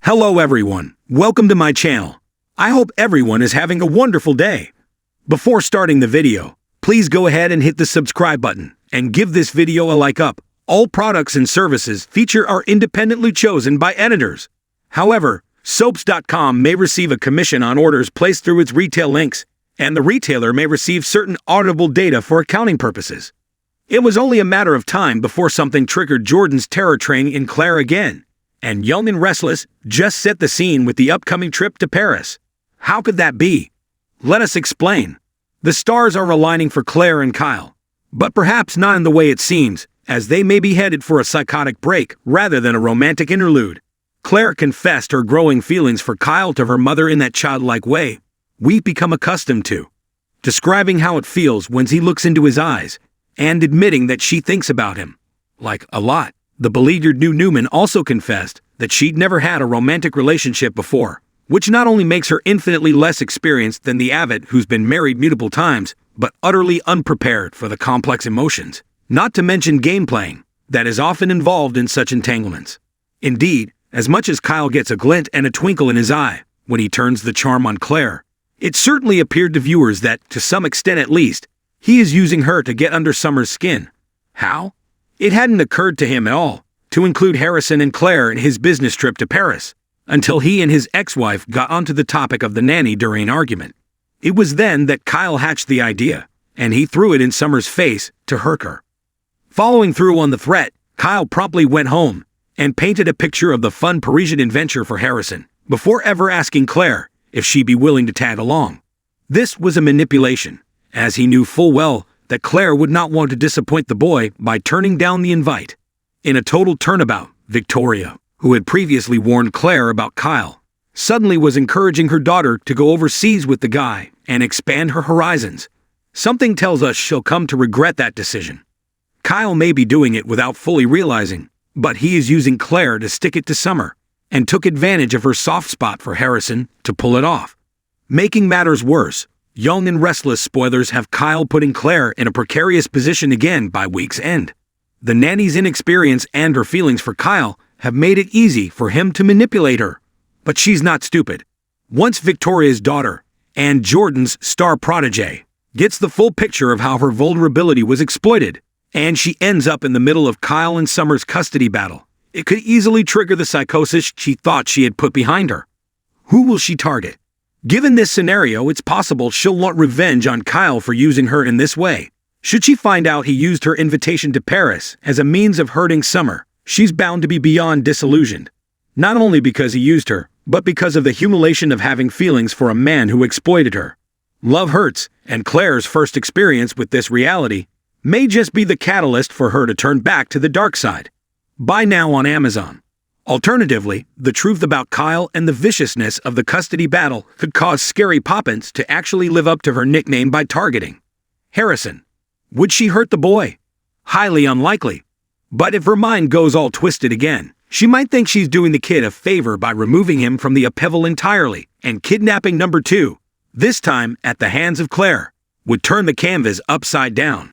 Hello everyone, welcome to my channel. I hope everyone is having a wonderful day. Before starting the video, please go ahead and hit the subscribe button and give this video a like up. All products and services featured are independently chosen by editors. However, soaps.com may receive a commission on orders placed through its retail links, and the retailer may receive certain audible data for accounting purposes. It was only a matter of time before something triggered Jordan's terror train in Claire again, and Young and Restless just set the scene with the upcoming trip to Paris. How could that be? Let us explain. The stars are aligning for Claire and Kyle, but perhaps not in the way it seems, as they may be headed for a psychotic break rather than a romantic interlude. Claire confessed her growing feelings for Kyle to her mother in that childlike way we've become accustomed to, describing how it feels when he looks into his eyes, and admitting that she thinks about him, like, a lot. The beleaguered new Newman also confessed that she'd never had a romantic relationship before, which not only makes her infinitely less experienced than the avid who's been married multiple times, but utterly unprepared for the complex emotions, not to mention game playing, that is often involved in such entanglements. Indeed, as much as Kyle gets a glint and a twinkle in his eye when he turns the charm on Claire, it certainly appeared to viewers that, to some extent at least, he is using her to get under Summer's skin. How? It hadn't occurred to him at all to include Harrison and Claire in his business trip to Paris, until he and his ex-wife got onto the topic of the nanny during an argument. It was then that Kyle hatched the idea, and he threw it in Summer's face to hurt her. Following through on the threat, Kyle promptly went home and painted a picture of the fun Parisian adventure for Harrison, before ever asking Claire if she'd be willing to tag along. This was a manipulation, as he knew full well that Claire would not want to disappoint the boy by turning down the invite. In a total turnabout, Victoria, who had previously warned Claire about Kyle, suddenly was encouraging her daughter to go overseas with the guy and expand her horizons. Something tells us she'll come to regret that decision. Kyle may be doing it without fully realizing, but he is using Claire to stick it to Summer, and took advantage of her soft spot for Harrison to pull it off. Making matters worse, Young and Restless spoilers have Kyle putting Claire in a precarious position again by week's end. The nanny's inexperience and her feelings for Kyle have made it easy for him to manipulate her. But she's not stupid. Once Victoria's daughter, and Jordan's star protege, gets the full picture of how her vulnerability was exploited, and she ends up in the middle of Kyle and Summer's custody battle, it could easily trigger the psychosis she thought she had put behind her. Who will she target? Given this scenario, it's possible she'll want revenge on Kyle for using her in this way. Should she find out he used her invitation to Paris as a means of hurting Summer, she's bound to be beyond disillusioned. Not only because he used her, but because of the humiliation of having feelings for a man who exploited her. Love hurts, and Claire's first experience with this reality may just be the catalyst for her to turn back to the dark side. Buy now on Amazon. Alternatively, the truth about Kyle and the viciousness of the custody battle could cause Scary Poppins to actually live up to her nickname by targeting Harrison. Would she hurt the boy? Highly unlikely. But if her mind goes all twisted again, she might think she's doing the kid a favor by removing him from the upheaval entirely, and kidnapping number 2, this time at the hands of Claire, would turn the canvas upside down.